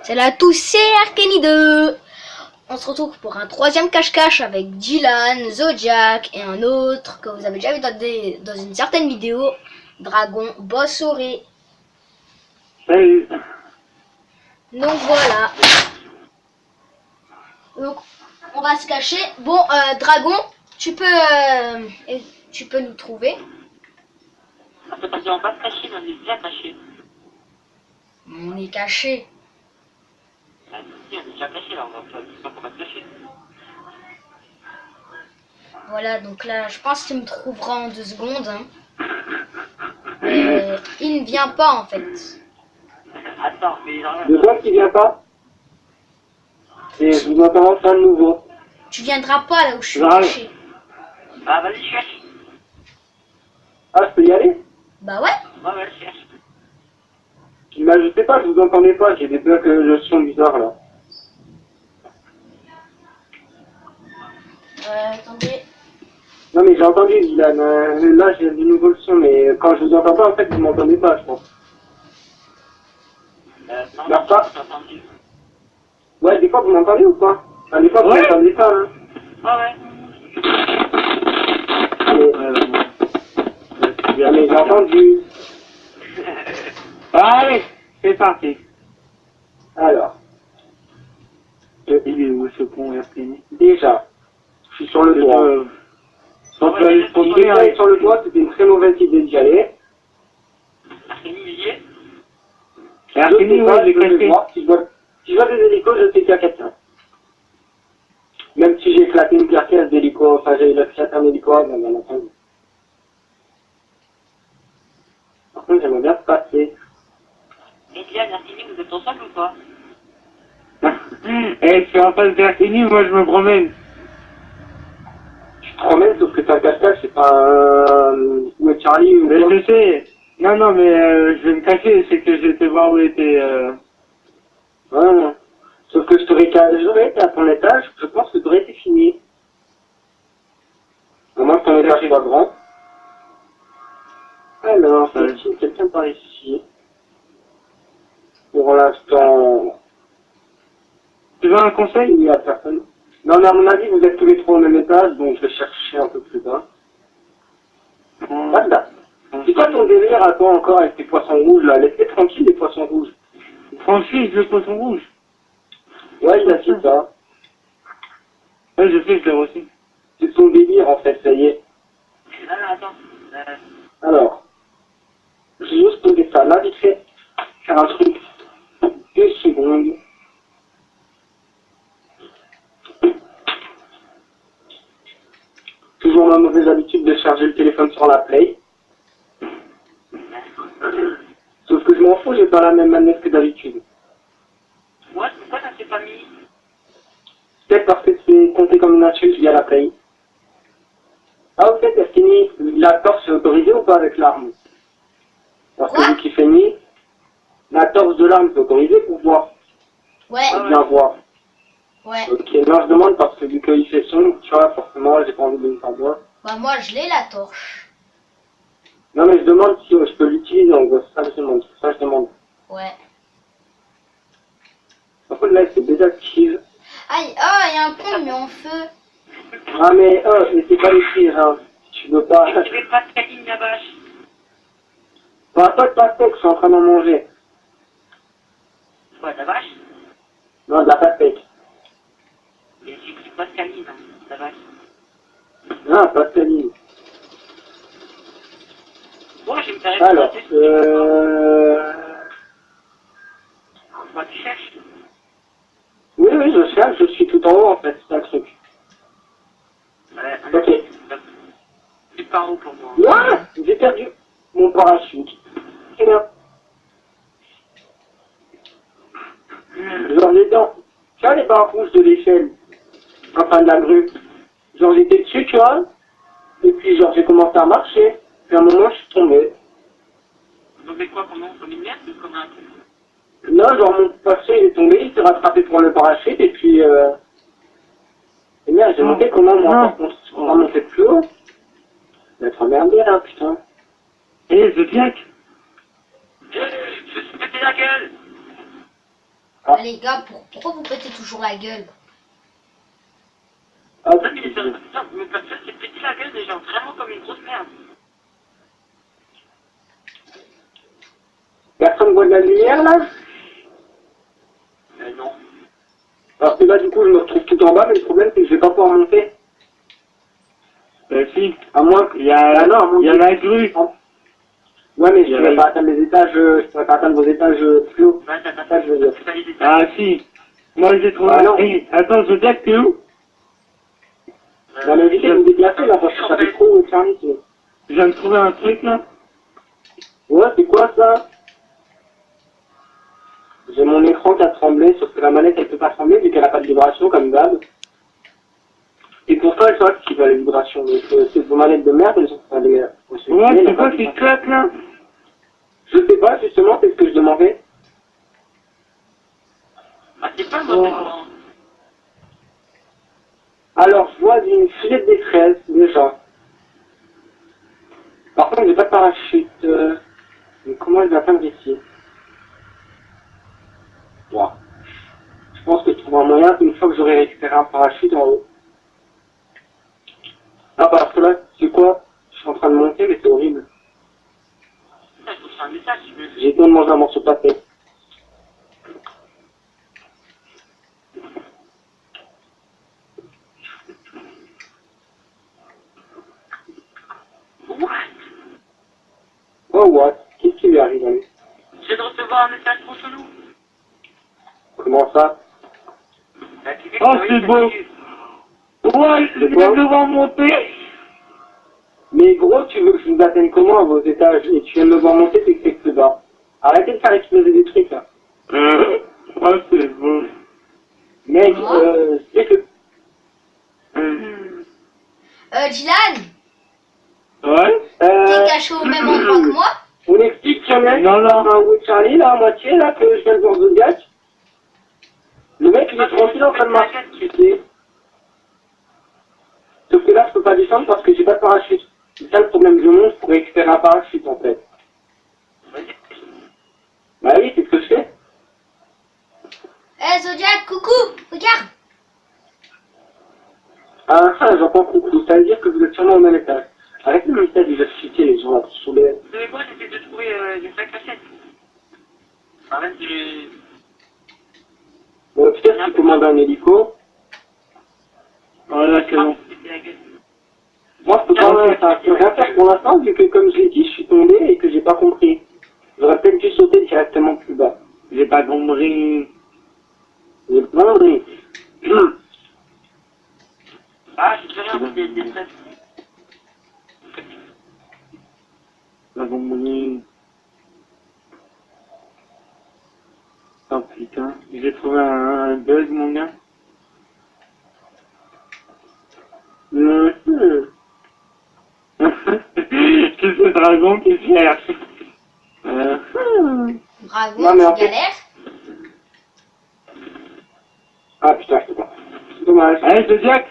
Salut à tous, c'est Arkenny2. On se retrouve pour un troisième cache-cache avec Dylan, Zodiac et un autre que vous avez déjà vu dans une certaine vidéo, Dragon Bossoré. Salut. Donc voilà. Donc on va se cacher. Bon, Dragon, tu peux nous trouver. En fait, on va pas se cacher, on est bien caché. On est caché. Ah, si, on est déjà caché là, on va se cacher. Voilà, donc là, je pense qu'il me trouvera en 2 secondes. Hein. Mais il ne vient pas en fait. Attends, mais il en De quoi qui vient pas? Et je vous entends enfin de nouveau. Tu viendras pas là où je suis J'arrive. caché. Ah, vas-y, cherche. Ah, je peux y aller? Bah ouais. Ouais, cherche. Bah, je sais pas, je vous entendais pas, j'ai des bugs de son bizarres là. Attendez. Non mais j'ai entendu Dylan, là j'ai du nouveau le son, mais quand je vous entends pas, en fait, vous m'entendez pas, je pense. Non, Bah, pas. j'ai entendu. Ouais, des fois vous m'entendez ou pas? Enfin, des fois vous Ouais. m'entendez pas, hein. Ouais. Mais j'ai entendu. Allez, c'est parti. Alors, Il est où ce con, Arkenny? déjà, je suis sur le toit. On Donc, va aller si je vais sur le toit, c'était une très mauvaise idée d'y aller. Arkenny, il y est. Arkenny, ouais, j'ai caché. Si je vois des hélicos, je sais qu'il y a quelqu'un. Même si j'ai éclaté une carcasse d'hélico, enfin j'ai éclaté un hélico, bien entendu. Par contre, j'aimerais bien passer. Et Diane, Arkenny, vous êtes ensemble ou pas? Eh, je suis en face d'Arkenny, moi je me promène. Tu te promènes, sauf que c'est un cache-cache, c'est pas un... Où est Charlie ou Mais quoi? je sais. Non, mais je vais me cacher, c'est que j'étais voir où était. Ouais, non. Sauf que j'aurais été à ton étage, je pense que t'aurais été fini. Au moins que ton étage soit grand. Alors, Ouais. c'est quelqu'un par ici. Pour l'instant, Tu veux un conseil? il n'y a personne. Non, mais à mon avis, vous êtes tous les trois au même étage, donc je vais chercher un peu plus bas. Voilà. C'est quoi ton délire à toi encore avec tes poissons rouges là? Laissez tranquille les poissons rouges. Franchise, le poisson rouge. Ouais, il a dit ça. Ouais, je sais, je l'ai reçu. C'est son délire en fait, ça y est. Attends. Alors, je vais juste poser ça là, vite fait. Faire un truc. 2 secondes. Toujours ma mauvaise habitude de charger le téléphone sur la play. Sauf que je m'en fous, j'ai pas la même manette que d'habitude. Ouais, pourquoi ça s'est pas mis? Peut-être parce que c'est compté comme une insulte via la play. Ah, ok, t'as fini. La torche est autorisée ou pas avec l'arme? Parce que Quoi? vu qu'il fait nuit, la torche de l'arme est autorisée pour voir. Ouais. Pour bien voir. Ouais. Ok, non, je demande parce que vu qu'il fait sombre, tu vois, forcément, j'ai pas envie de me faire voir. Bah moi je l'ai la torche. Non, mais je demande si je peux l'utiliser, donc ça je demande. Ça je demande. Ouais. Par contre, là, c'est désactive. Aïe, oh, il y a un pont mais en feu. Ah, mais c'est pas les tirs, hein. Tu veux pas. Je vais pas te caler la vache. Bah, pas de pastèque, je suis en train d'en manger. Quoi, la vache? Non, de la pastèque. Mais c'est pas caline, la vache. Non, pastéline. Bon, je vais me faire Alors, Moi, tu cherches? oui, je cherche, je suis tout en haut, en fait, c'est un truc. Ouais, Ok. c'est par où pour moi? Ah, j'ai perdu mon parachute. C'est bien. Genre, j'étais en... Tu vois les barres rouges de l'échelle, enfin de la grue. Genre, j'étais dessus, tu vois. Et puis, genre, j'ai commencé à marcher. Puis, à un moment, je suis tombé. Donc, c'est quoi, comme une merde ou comme un truc? Là, genre, mon parachute, il est tombé, il s'est rattrapé pour le parachute, et puis, et merde, j'ai monté comment, moi, par contre, on va monter plus haut. D'être emmerdé, là, putain. Eh, Zodiac! Je suis pété la gueule! Ah, les gars, pourquoi vous pétez toujours la gueule? Ah, Non, mais personne s'est pété la gueule des gens, vraiment comme une grosse merde. personne voit de la lumière là? Non. Alors que là du coup je me retrouve tout en bas, mais le problème c'est que je vais pas pouvoir monter. Si, À moins que... il y a, Ah non, à mon il y a Dieu. la grue. Ouais, mais Il y je a pourrais la- pas atteindre les étages, je pourrais pas atteindre vos étages plus haut. Ouais, Ça, je veux dire. c'est pas les détails. Ah si, moi j'ai trouvé Ah, un... non. Hey, attends, Zodiac, t'es où? Non, mais évitez de me déplacer là, parce que ça fait trop Charlie. sinon. Je viens de trouver un truc là. Ouais, c'est quoi ça? J'ai mon écran qui a tremblé, sauf que la manette elle peut pas trembler vu qu'elle a pas de vibration comme d'hab. Et pourtant elle s'arrête qui va les vibrations, donc c'est vos manettes de merde, elles sont pas les... Ouais, c'est quoi qui claque là? Je sais pas, justement, c'est ce que je demandais. Ah, c'est pas moi, Oh. c'est moi. Alors, je vois une filet de détresse, déjà. Par contre, j'ai pas de parachute. Mais comment elle va atteindre ici? Wow. Je pense que je trouve un moyen, une fois que j'aurai récupéré un parachute en haut. Ah, parce que là, c'est quoi? Je suis en train de monter, mais c'est horrible. Putain, il faut faire un message, tu veux. J'ai besoin de manger un morceau de pâté. What? Oh, what? Qu'est-ce qui lui arrive à lui? Je viens de recevoir un message trop chelou. Comment ça? Bah, tu sais Oh, que oui, c'est ça beau. fait- Ouais, je viens de devoir monter. Mais gros, tu veux que je vous atteigne comment à vos étages? Et tu viens de me voir monter, c'est que c'est plus bas. Arrêtez de faire exploser des trucs, là. Oh, c'est beau. Mec, c'est que... Dylan, Ouais? t'es caché au même endroit que moi? On explique qu'il y en a Non, non. un bout de Charlie, là, à moitié, là, que je viens de voir Zodiac. Le mec, il est tranquille en train de marcher, tu sais. Sauf que là, je peux pas descendre parce que j'ai pas de parachute. C'est ça le problème du monde pour récupérer un parachute, en fait. Bah oui, c'est ce que je fais. Eh Zodiac, coucou, regarde. Ah, j'entends coucou. Ça veut dire que vous êtes sûrement au même étage. Arrêtez de me faire déjà chuter les gens là, sous les... Vous savez quoi, j'essaie de trouver une vraie cachette. En fait, j'ai... Bon, peut-être qu'il commande un hélico. Voilà, c'est bon. la gueule. Moi, je peux pas rien faire pour l'instant, vu que, comme je l'ai dit, je suis tombé et que j'ai pas compris. J'aurais peut-être dû sauter directement plus bas. J'ai pas compris. J'ai pas compris. Ah, je sais rien, c'est des stress. Pas compris. Oh putain, j'ai trouvé un bug, mon gars. C'est ce dragon qui cherche. Dragon, Non, mais en tu fait- galères. Ah putain, je sais pas. C'est dommage. Allez, Zodiac.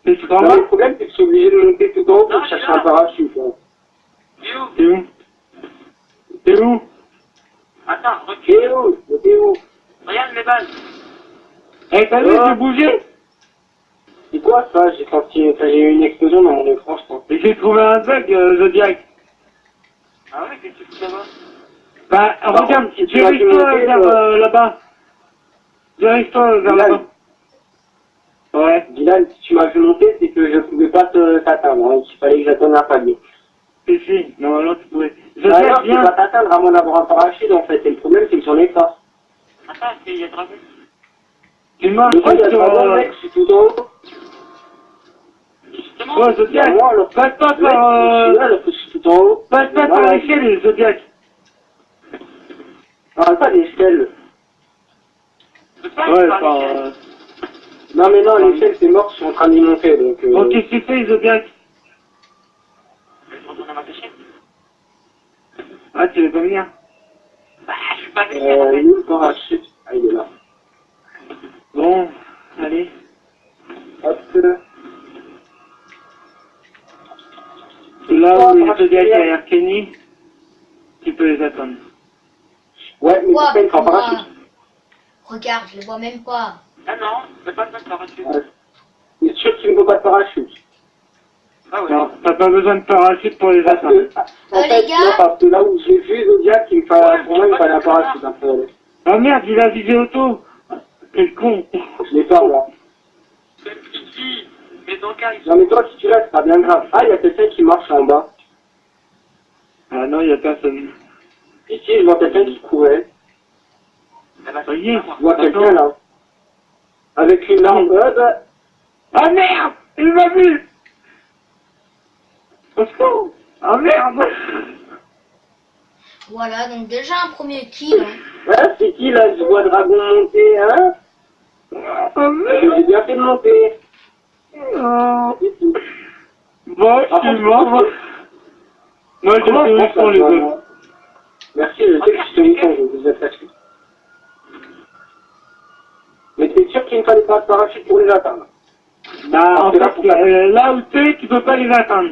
T'es tout en Non, bas? le problème, c'est que je suis obligé de monter tout en haut pour Non, chercher je suis un là. parachute. Hein. T'es où? T'es où? T'es où? Attends, recule. T'es où? Regarde mes balles. Eh, t'as vu, j'ai bougé? C'est quoi ça? J'ai eu une explosion dans mon écran, je pense. Et j'ai trouvé un bug, Zodiac. Ah ouais, qu'est-ce que tu fais là-bas? Bah, regarde, si tu m'as fait dirige-toi monter, vers là-bas. Dirige-toi vers Dylan. là-bas. Ouais, Dylan, si tu m'as vu monter, c'est que je pouvais pas t'atteindre. Hein. Il fallait que j'attende un palier. si, normalement tu pouvais. Bah non, Zodiac, je peux viens. pas t'atteindre à moins d'avoir un parachute en fait. Et le problème, c'est que j'en ai pas. Attends, il y a dragon. Tu marches Le coup, il y a sur... vraiment mec, je suis tout en haut. Justement, Ouais, Il y a Zodiac. moi, alors. Passe pas Le mec, par... je suis là, alors que je suis tout en haut. Passe pas par Voilà. l'échelle, Zodiac. Ah, pas l'échelle. je peux pas Ouais, aller par par... l'échelle. Non, mais non, l'échelle, c'est mort, je suis en train d'y monter, donc... Bon, qu'est-ce que tu fais, Zodiac? Je retourne à ma cachette. Ah, tu veux pas venir? Bah, je suis pas venu en fait. il est où le parachute? Ah, il est là. Bon, allez. Hop. Là où les Zodiac derrière Kenny, tu peux les attendre. Ouais, mais Quoi, pourquoi il prend moi parachute? Regarde, je les vois même pas. Ah non, c'est pas ça que parachute. Ouais. C'est sûr qu'il ne faut pas de parachute. Ah ouais. Non, t'as pas besoin de parachute pour les Parce atteindre. que, en les fait, gars. non, parce que là où j'ai vu Zodiac, pour moi, il me fallait un parachute. Un peu. Ah merde, il a visé auto. Quel con. Je l'ai pas, moi. C'est petit. Mais dans le cas, ils Non, mais toi, si tu restes, c'est pas bien grave. Ah, il y a quelqu'un qui marche en bas. Ah non, il y a personne. Ici, je vois quelqu'un qui courait. Eh ben, Ça y est. Je vois quelqu'un là. Avec une arme. Ah merde, il m'a vu. Au secours. Ah merde. Voilà, donc déjà un premier kill. Hein. Ouais, c'est qui là? Je vois Dragon monter, hein? Ah merde. J'ai bien fait de monter. Oh. C'est tout. Bon, je suis mort. Moi, je Comment sais où on ils prend sont ça, les deux. vraiment? Merci, je sais que je suis méchant, je vous ai fâché. Mais t'es sûr qu'il ne fallait pas de parachute pour les atteindre? Bah, en fait, là où t'es, tu peux pas les atteindre.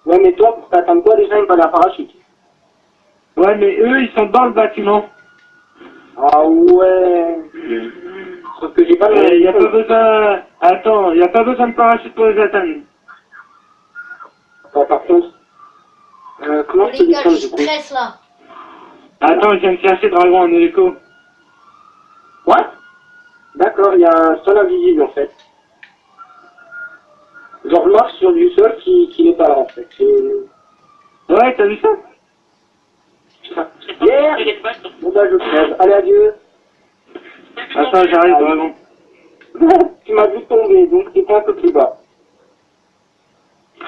Ouais, mais toi, pour t'atteindre quoi déjà, il me fallait un parachute. Ouais, mais eux, ils sont dans le bâtiment. Ah ouais. Sauf que j'ai pas le Il y a pas besoin... Attends, il y a pas besoin de parachute pour les atteindre. Attends, par contre. Comment je peux Les gars, descendre je du coup? stresse là. Attends, je viens de chercher Dragon en hélico. What? D'accord, il y a un sol invisible en fait. Genre je marche sur du sol qui n'est pas là en fait. Ouais, t'as vu ça? Hier. Bon bah je crève. Allez, adieu. Attends, j'arrive, Dragon. Tu m'as vu tomber, donc t'es un peu plus bas.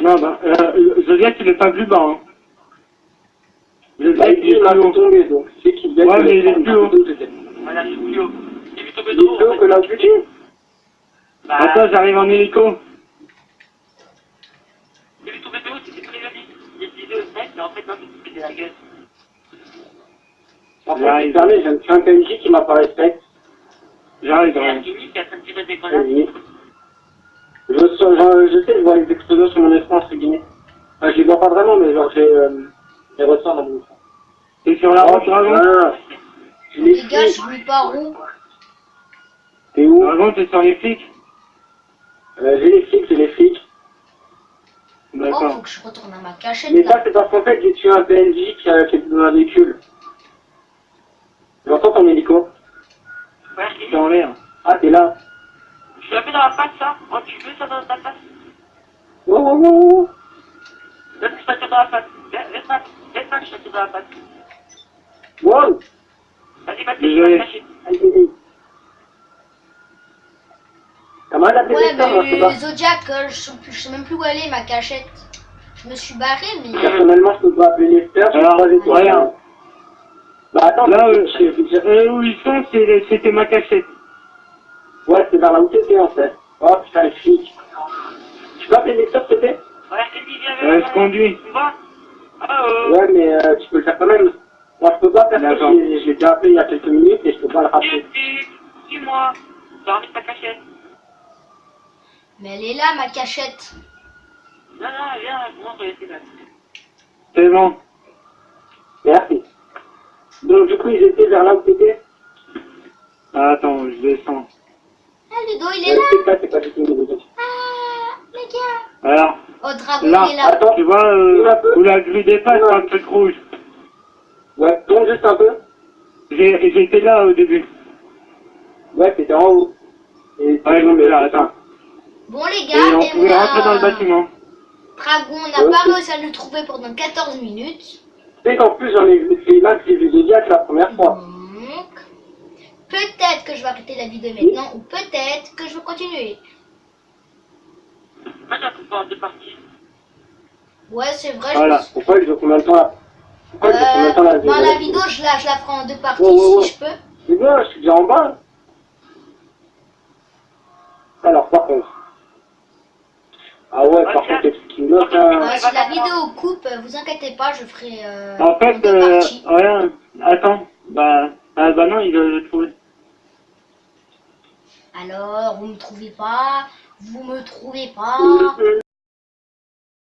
Non, bah, Zodiac, il est pas plus bas, hein. Là, Zodiac, il il est m'a plus vu haut. tomber, donc c'est qu'il vient Ouais, mais il est plus haut. Voilà, je suis plus haut. J'ai vu tomber Il de est haut. plus haut que là où tu es. Bah, Attends, j'arrive en hélico. j'ai vu tomber de haut, c'était très joli. J'ai dit le mec, mais en fait, non, c'était la gueule. En fait, c'est fermé, j'ai un PNJ qui m'a pas respecté. J'arrive, C'est la Dragon. Guinée qui est en train de tirer des grenades. Vas-y. Je sais, je vois les explosions sur mon écran, entre guillemets. Enfin, je les vois pas vraiment, mais genre j'ai ressens dans mon écran. T'es sur la route, Dragon? Voilà. Je l'ai Les gars, je fait. suis par où? T'es où? Dragon, t'es sur les flics? J'ai les flics. Oh, D'accord. faut que je retourne à ma cachette Mais ça, là. c'est parce qu'en fait, j'ai tué un PNJ qui était dans un véhicule. J'entends ton hélico. Ouais, T'es en l'air. Ah, t'es là. je l'avais dans la face, ça. Oh, tu veux ça dans ta face? Wow, wow, wow. Laisse-moi, je t'attire dans la face. Laisse-moi, je t'attire dans la face. Wow. Vas-y, vas-y, Désolé. vas-y, cacher. Allez. Comment elle appelle Ouais, ça, moi, je sais mais pas. Zodiac, je sais même plus où elle est ma cachette. Je me suis barré, mais. Personnellement, je peux pas appeler Lester, j'ai Alors, 3 étoiles. regarde. Bah attends, Là, je- où ils sont, c'était ma cachette. ouais, c'est vers là où t'étais en fait. Oh putain, les flics. Tu peux appeler Lester, s'il te plaît? Ouais, Eddie, viens, Ouais, je conduis. Tu vois? Oh, Ouais, mais tu peux le faire quand même. Moi, je peux pas faire ça, D'accord. je l'ai déjà appelé il y a quelques minutes et je peux pas le rappeler. Suis-moi. J'ai envie de ta cachette. Mais elle est là ma cachette. Non, non, viens, moi, je vais essayer là. C'est bon. Merci. Donc, du coup, ils étaient vers là où t'étais? Ah, attends, je descends. Ah, Ludo, il est là. C'est pas du tout une négociation. Ah, les gars. Alors, Oh, Dragon, là, il est là. Attends. tu vois où la grue dépasse par le truc rouge. Ouais, tombe juste un peu. J'étais là au début. Ouais, t'étais en haut. Et Ouais, tombé, j'étais là, attends. Bon, les Et gars, on et pouvait rentrer dans le moi. bâtiment. Dragon, on n'a pas réussi à le trouver pendant 14 minutes. Tu sais qu'en plus, j'en ai vu, c'est là que j'ai vu Zodiac la première fois. Donc, peut-être que je vais arrêter la vidéo maintenant, ou peut-être que je vais continuer. Moi, j'ai un pouvoir de partie. Ouais, c'est vrai, Voilà. je Pourquoi il dure combien de temps là? Pourquoi il dure combien de temps là? Dans la vidéo, je la ferai en 2 parties Ouais. si je peux. C'est bien, je suis déjà en bas. Alors, par contre. Ah ouais, par contre, les trucs qui me notent là. Si la vidéo coupe, vous inquiétez pas, je ferai En fait, en 2 parties. regarde, attends. Bah non, il doit le trouver. Alors, vous me trouvez pas, vous me trouvez pas.